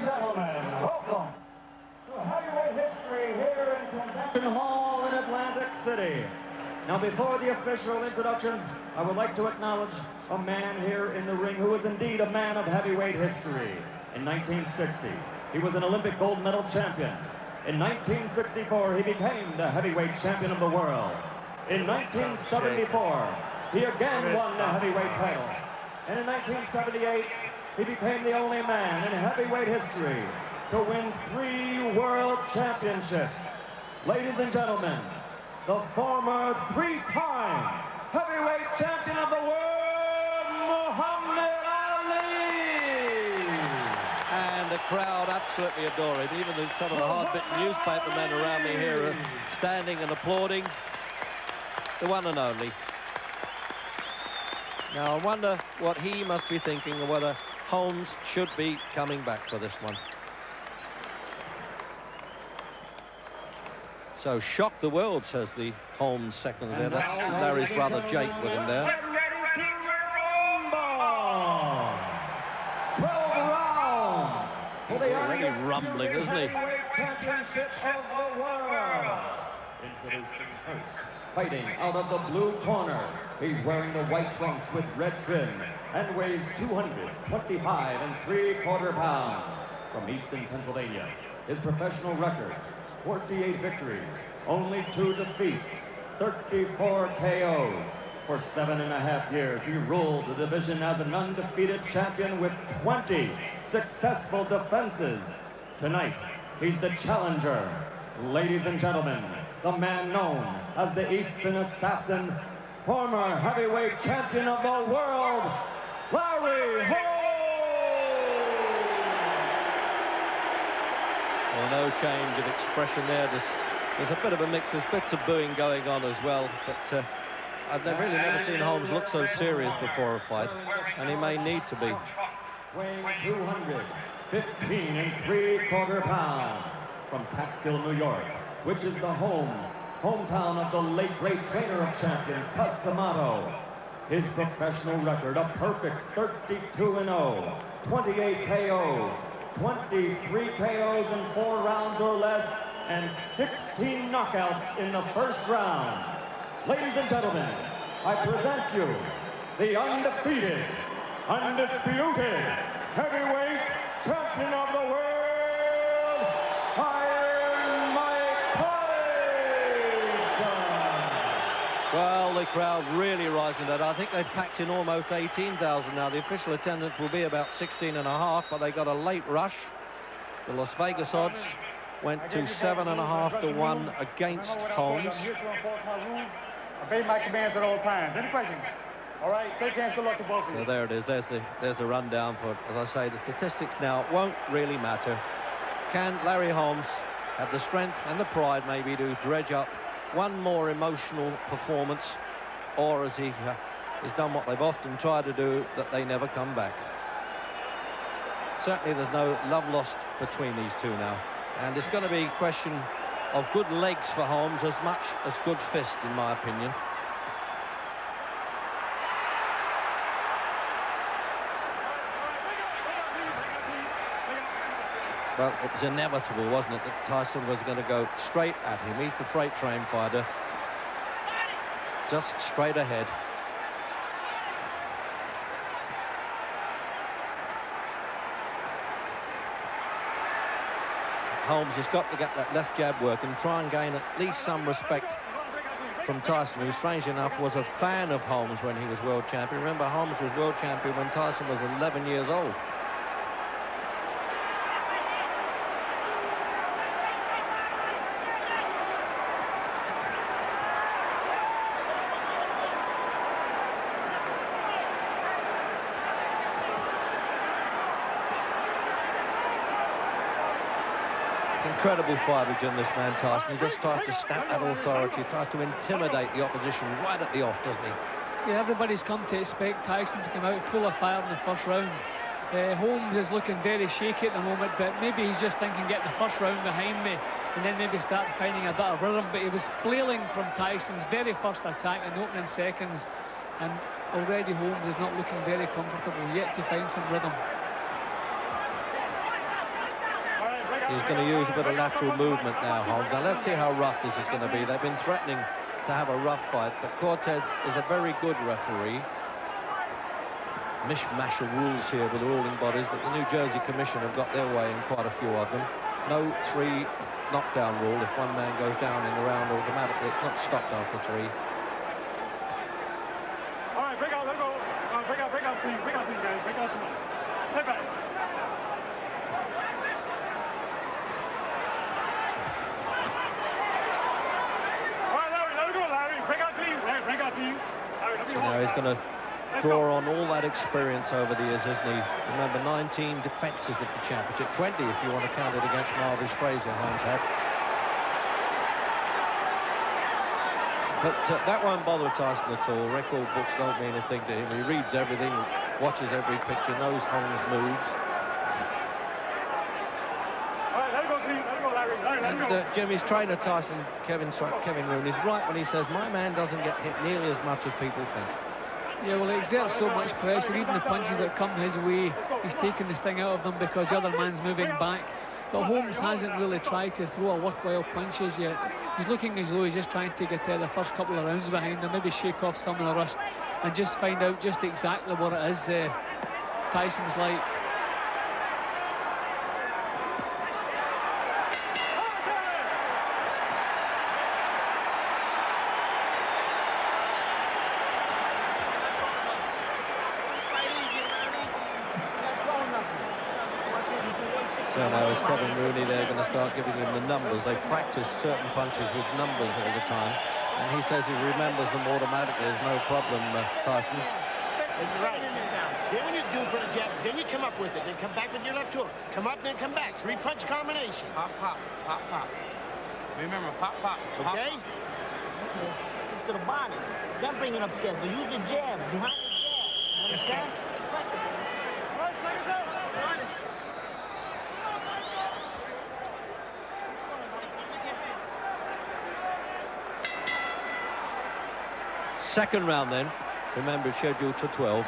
gentlemen, welcome to heavyweight history here in Convention Hall in Atlantic City. Now, before the official introductions, I would like to acknowledge a man here in the ring who is indeed a man of heavyweight history. In 1960, he was an Olympic gold medal champion. In 1964, he became the heavyweight champion of the world. In 1974, he again won the heavyweight title. And in 1978, he became the only man in heavyweight history to win 3 world championships. Ladies and gentlemen, the former 3-time heavyweight champion of the world, Muhammad Ali! And the crowd absolutely adore him. Even some of the hard-bitten newspaper men around me here are standing and applauding. The one and only. Now, I wonder what he must be thinking, and whether Holmes should be coming back for this one. So, shock the world, says the Holmes seconds there. That's Larry's brother Jake with him there. 12 rounds. He's already rumbling, isn't he? Championship of the world. Introducing first, fighting out of the blue corner. He's wearing the white trunks with red trim and weighs 225 3/4 pounds. From Easton, Pennsylvania. His professional record, 48 victories, only 2 defeats, 34 KOs. For 7.5 years, he ruled the division as an undefeated champion with 20 successful defenses. Tonight, he's the challenger. Ladies and gentlemen, the man known as the Eastern Assassin, former heavyweight champion of the world, Larry Holmes! Well, no change of expression there. There's a bit of a mix. There's bits of booing going on as well, but I've really never seen Holmes look so serious before a fight, and he may need to be. Weighing 215 3/4 pounds, from Catskill, New York, which is the hometown of the late great trainer of champions, Customato. His professional record, a perfect 32-0, 28 KOs, 23 KOs in 4 rounds or less, and 16 knockouts in the first round. Ladies and gentlemen, I present you the undefeated, undisputed heavyweight champion of the world, Iron Mike Tyson. Well, the crowd really rising that. I think they've packed in almost 18,000 now. The official attendance will be about 16.5, but they got a late rush. The Las Vegas odds went to 7.5 to 1 against Holmes. Obey my commands at all times. Any questions? All right, shake hands, good luck to both of you. So there it is. There's the rundown for, as I say, the statistics now won't really matter. Can Larry Holmes have the strength and the pride maybe to dredge up one more emotional performance, or has he has done what they've often tried to do, that they never come back? Certainly there's no love lost between these two now, and it's going to be a question of good legs for Holmes as much as good fist, in my opinion. Well, it was inevitable, wasn't it, that Tyson was going to go straight at him. He's the freight train fighter. Just straight ahead. Holmes has got to get that left jab work and try and gain at least some respect from Tyson, who, strangely enough, was a fan of Holmes when he was world champion. Remember, Holmes was world champion when Tyson was 11 years old. Incredible fighter, this man Tyson. He just tries to stamp that authority, tries to intimidate the opposition right at the off, doesn't he? Yeah, everybody's come to expect Tyson to come out full of fire in the first round. Holmes is looking very shaky at the moment, but maybe he's just thinking, get the first round behind me and then maybe start finding a bit of rhythm. But he was flailing from Tyson's very first attack in the opening seconds, and already Holmes is not looking very comfortable, yet to find some rhythm. He's going to use a bit of lateral movement now, Holmes. Now let's see how rough this is going to be. They've been threatening to have a rough fight, but Cortez is a very good referee. Mishmash of rules here with the ruling bodies, but the New Jersey Commission have got their way in quite a few of them. No 3 knockdown rule. If one man goes down in the round automatically, it's not stopped after 3. All right, break out, let go. Break out, please, guys. Break out, please. Head back. All right, Larry, let it go, Larry. Break out, please. Larry, break out, please. Larry, So now he's going to draw on all that experience over the years, isn't he? Remember, 19 defences at the championship, 20 if you want to count it against Marvis Fraser, Holmes had. But that won't bother Tyson at all. Record books don't mean a thing to him. He reads everything, watches every picture, knows Holmes' moves. All right, let it go, please. Let it go, Larry. Larry, let it go. And Jimmy's trainer, Tyson, Kevin Rooney, is right when he says, my man doesn't get hit nearly as much as people think. Yeah, well, he exerts so much pressure. Even the punches that come his way, he's taking the sting out of them because the other man's moving back. But Holmes hasn't really tried to throw a worthwhile punches yet. He's looking as though he's just trying to get the first couple of rounds behind him, maybe shake off some of the rust and just find out just exactly what it is Tyson's like. So now is Kevin Rooney, they're going to start giving him the numbers. They practice certain punches with numbers all the time. And he says he remembers them automatically. There's no problem, Tyson. That's right. Then when you do for the jab, then you come up with it. Then come back with your left hook. Come up, then come back. 3-punch combination. Pop, pop, pop, pop. Remember, pop, pop, pop. Okay? To the body. Don't bring it upstairs, but use the jab, behind the jab. You understand? Second round then, remember it's scheduled for 12.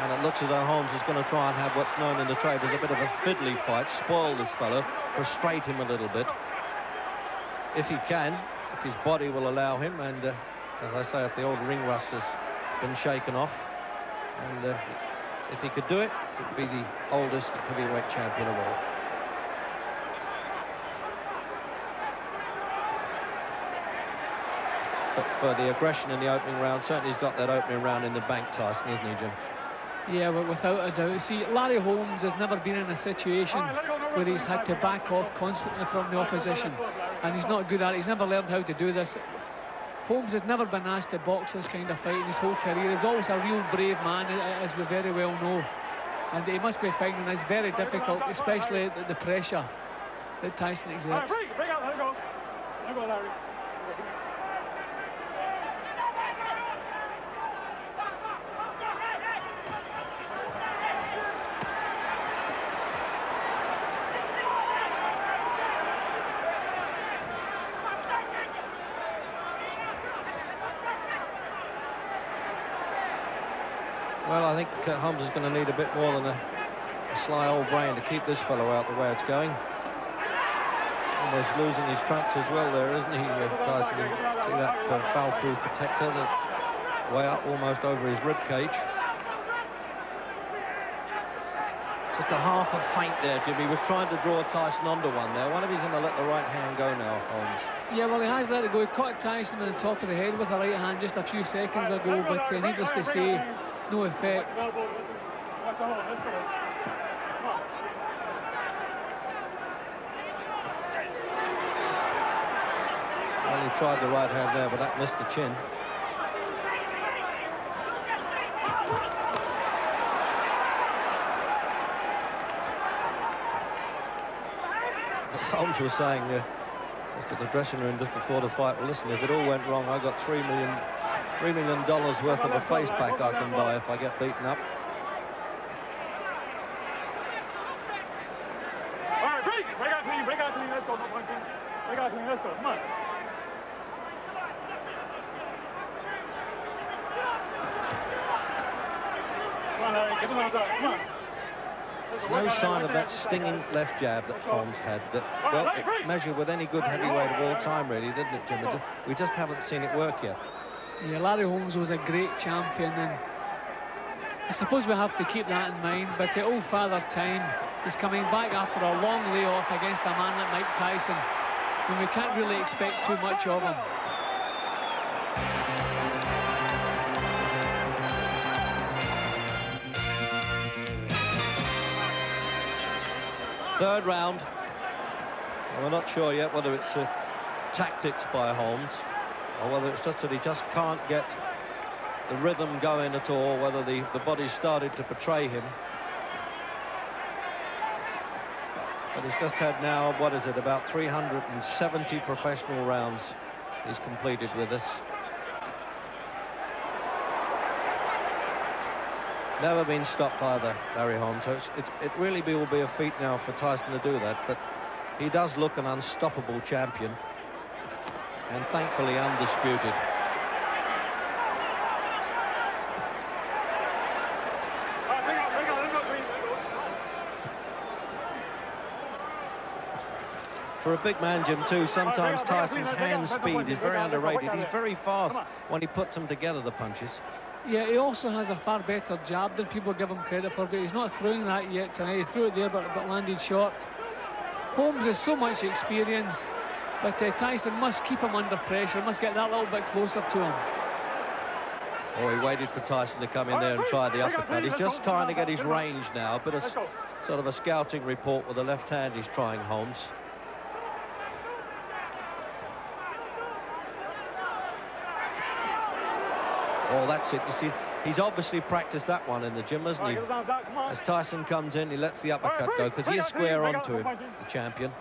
And it looks as though Holmes is going to try and have what's known in the trade as a bit of a fiddly fight, spoil this fellow, frustrate him a little bit. If he can, if his body will allow him, and as I say, if the old ring rust has been shaken off, and if he could do it, it would be the oldest heavyweight champion of all. But for the aggression in the opening round, certainly he's got that opening round in the bank, Tyson, isn't he, Jim? Yeah, but without a doubt. See, Larry Holmes has never been in a situation where he's had to back off constantly from the opposition. And he's not good at it. He's never learned how to do this. Holmes has never been asked to box this kind of fight in his whole career. He was always a real brave man, as we very well know. And he must be finding this very difficult, especially the pressure that Tyson exerts. All right, break out, let it go. Let it go, Larry. Well, I think Holmes is going to need a bit more than a sly old brain to keep this fellow out the way it's going. Almost losing his trunks as well there, isn't he, Tyson? You see that foul-proof protector that way up almost over his rib cage. Just a half a feint there, Jimmy. He was trying to draw Tyson onto one there. One of he's going to let the right hand go now, Holmes. Yeah, well, he has let it go. He caught Tyson on the top of the head with the right hand just a few seconds ago, but needless to say, no effect. Well, he tried the right hand there, but that missed the chin. As Holmes was saying just at the dressing room just before the fight, well, listen, if it all went wrong, I got $3 million worth of a face pack I can buy if I get beaten up. All right, break out clean, let's go, no punching. Break out clean, let's go, come on. Come on, Larry, get him on top, come on. There's no sign of that stinging left jab that Holmes had. Well, it measured with any good heavyweight of all time, really, didn't it, Jim? We just haven't seen it work yet. Yeah, Larry Holmes was a great champion, and I suppose we have to keep that in mind. But at old Father Time, he's coming back after a long layoff against a man like Mike Tyson, and we can't really expect too much of him. Third round. We're not sure yet whether it's tactics by Holmes or whether it's just that he just can't get the rhythm going at all, whether the body started to betray him. But he's just had now, what is it, about 370 professional rounds he's completed with us. Never been stopped either, Larry Holmes. So it really will be a feat now for Tyson to do that. But he does look an unstoppable champion, and thankfully undisputed. For a big man, Jim, too, sometimes Tyson's hand speed is very underrated. He's very fast when he puts them together, the punches. Yeah, he also has a far better jab than people give him credit for, but he's not throwing that yet tonight. He threw it there, but landed short. Holmes has so much experience, but Tyson must keep him under pressure, must get that little bit closer to him. Oh, he waited for Tyson to come in there and try the uppercut. He's just trying to get his range now, but a sort of a scouting report with the left hand he's trying, Holmes. Oh, that's it. You see, he's obviously practiced that one in the gym, hasn't he? As Tyson comes in, he lets the uppercut go, because he is square onto him, the champion.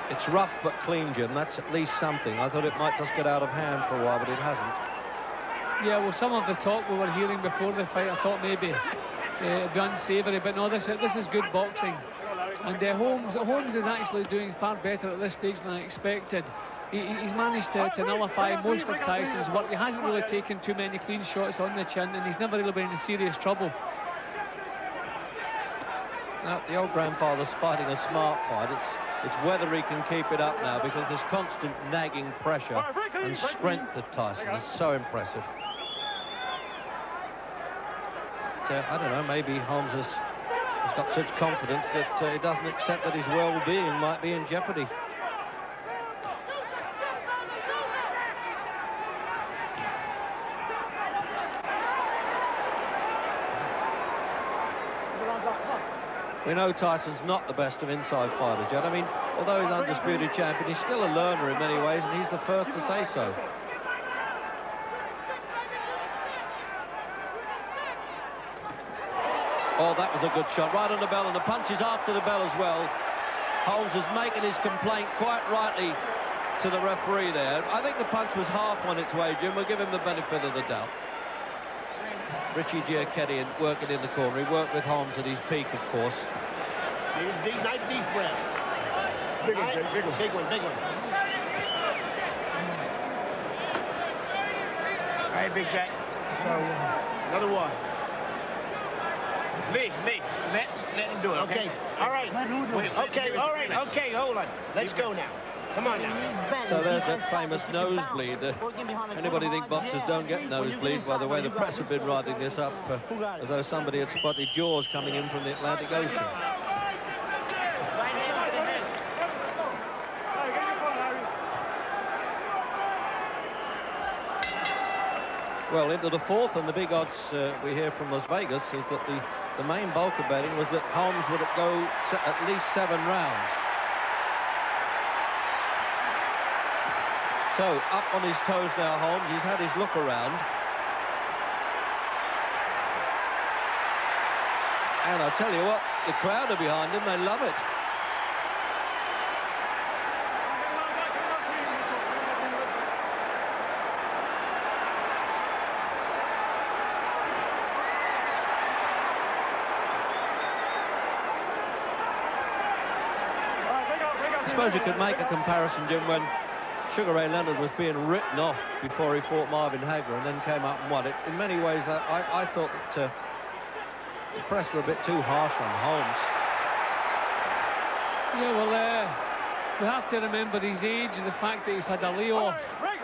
It's rough but clean, Jim. That's at least something. I thought it might just get out of hand for a while, but it hasn't. Yeah, well, some of the talk we were hearing before the fight, I thought maybe it'd be unsavoury, but no, this is good boxing. And Holmes is actually doing far better at this stage than I expected. He's managed to nullify most of Tyson's work. He hasn't really taken too many clean shots on the chin, and he's never really been in serious trouble. Now, the old grandfather's fighting a smart fight. It's whether he can keep it up now, because there's constant nagging pressure and strength at Tyson is so impressive. So, I don't know, maybe Holmes has got such confidence that he doesn't accept that his well-being might be in jeopardy. We know Tyson's not the best of inside fighters, Jed. I mean, although he's undisputed champion, he's still a learner in many ways, and he's the first to say so. Oh, that was a good shot, right on the bell, and the punch is after the bell as well. Holmes is making his complaint quite rightly to the referee there. I think the punch was half on its way, Jim. We'll give him the benefit of the doubt. Richie Giacchetti working in the corner. He worked with Holmes at his peak, of course. Knife these breasts. Big one, big one. Big one, big one. All right, Big Jack. So, Another one. me. Let him do it, okay? Okay, all right. Okay, all right, okay, hold on. Let's go now. Come on now. So there's that famous nosebleed. Anybody think boxers don't get nosebleeds? By the way, the press have been writing this up as though somebody had spotted jaws coming in from the Atlantic Ocean. Well, into the fourth, and the big odds we hear from Las Vegas is that the main bulk of betting was that Holmes would go at least 7 rounds. So, up on his toes now, Holmes. He's had his look around. And I tell you what, the crowd are behind him. They love it. suppose you could make a comparison, Jim, when Sugar Ray Leonard was being written off before he fought Marvin Hagler and then came out and won it. In many ways, I thought that the press were a bit too harsh on Holmes. Yeah, well, we have to remember his age, the fact that he's had a layoff.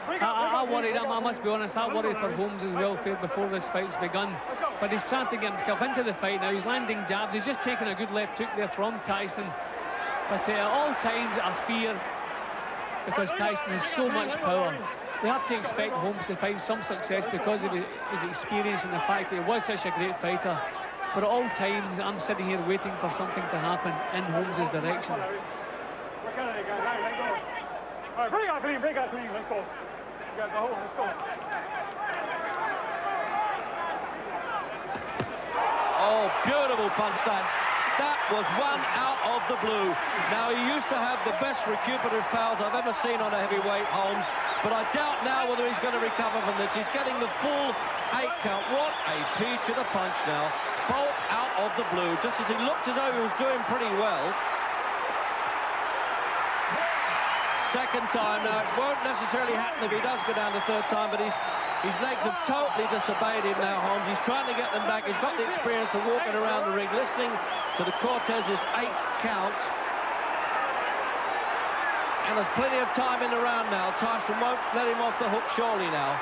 I worried him, I must be honest, I worried for Holmes' welfare before this fight's begun. But he's trying to get himself into the fight now. He's landing jabs. He's just taking a good left hook there from Tyson. But at all times, I fear, because Tyson has so much power, we have to expect Holmes to find some success because of his experience and the fact that he was such a great fighter. But at all times, I'm sitting here waiting for something to happen in Holmes' direction. All right, bring out clean, let's go. You got the hole, let's go. Oh, beautiful punch that. That was one out of the blue. Now, he used to have the best recuperative powers I've ever seen on a heavyweight, Holmes, but I doubt now whether he's going to recover from this. He's getting the full 8 count. What a peach of a punch now. Bolt out of the blue, just as he looked as though he was doing pretty well. Second time. Now, it won't necessarily happen if he does go down the third time, but his legs have totally disobeyed him now, Holmes. He's trying to get them back. He's got the experience of walking around the ring, listening to the Cortez's 8 count. And there's plenty of time in the round now. Tyson won't let him off the hook surely now.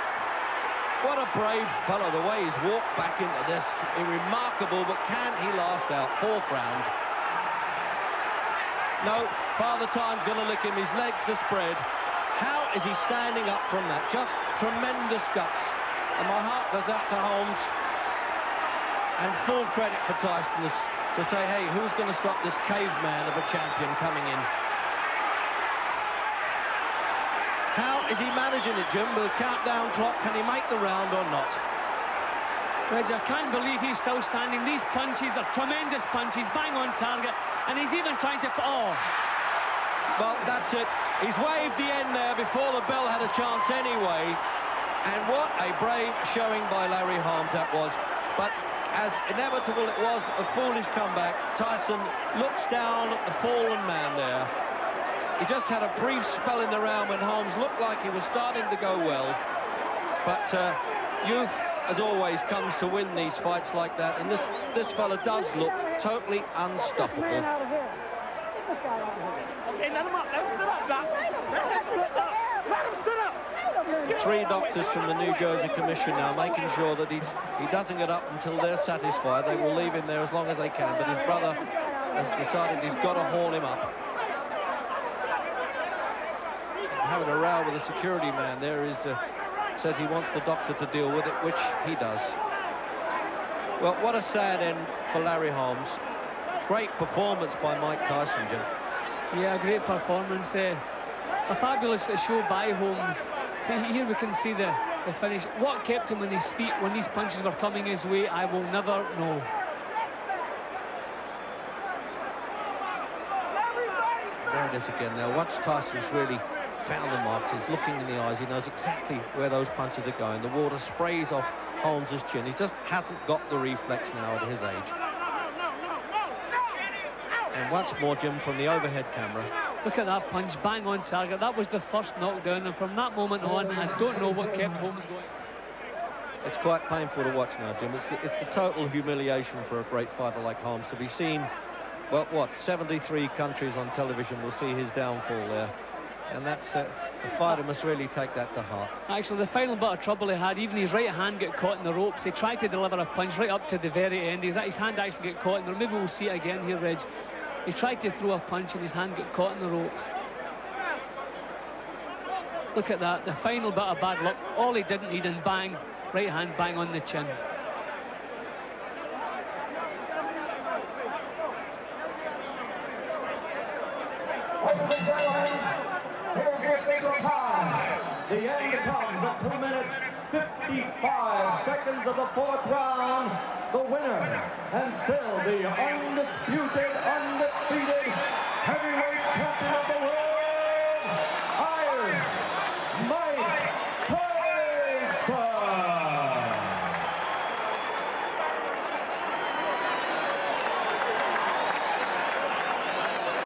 What a brave fellow, the way he's walked back into this. Remarkable, but can he last out? 4th round. No, Father Time's going to lick him. His legs are spread. How is he standing up from that? Just tremendous guts. And my heart goes out to Holmes. And full credit for Tyson to say, hey, who's going to stop this caveman of a champion coming in? How is he managing it, Jim, with the countdown clock? Can he make the round or not? Reg, I can't believe he's still standing. These punches are tremendous punches, bang on target, and he's even trying to... Oh! Well, that's it. He's waved the end there before the bell had a chance anyway. And what a brave showing by Larry Holmes that was. But as inevitable it was, a foolish comeback. Tyson looks down at the fallen man there. He just had a brief spell in the round when Holmes looked like he was starting to go well. But youth, as always, comes to win these fights like that. And this fella does look totally unstoppable. Get this guy out of here. Okay, let him up. Let him sit up, Doc. Let him sit up. 3 doctors from the New Jersey Commission now making sure that he doesn't get up until they're satisfied. They will leave him there as long as they can, but his brother has decided he's got to haul him up. Having a row with a security man there says he wants the doctor to deal with it, which he does. Well, what a sad end for Larry Holmes. Great performance by Mike Tyson, Jim. Yeah, great performance. A fabulous show by Holmes. Here we can see the finish. What kept him on his feet when these punches were coming his way, I will never know. There it is again now. Once Tyson's really found the marks, he's looking in the eyes, he knows exactly where those punches are going. The water sprays off Holmes's chin. He just hasn't got the reflex now at his age. And once more, Jim, from the overhead camera. Look at that punch, bang on target. That was the first knockdown, and from that moment on, I don't know what kept Holmes going. It's quite painful to watch now, Jim. It's the total humiliation for a great fighter like Holmes to be seen. Well, what, 73 countries on television will see his downfall there. And that's, the fighter must really take that to heart. Actually, the final bit of trouble he had, even his right hand got caught in the ropes. He tried to deliver a punch right up to the very end. His hand actually got caught in there. Maybe we'll see it again here, Reg. He tried to throw a punch and his hand got caught in the ropes. Look at that, the final bit of bad luck. All he didn't need, and bang, right hand bang on the chin. Ladies and gentlemen, here's your official time. The end comes at 2 minutes, 55 seconds of the 4th round. The winner, and still the undisputed, undefeated heavyweight champion of the world, Iron Mike.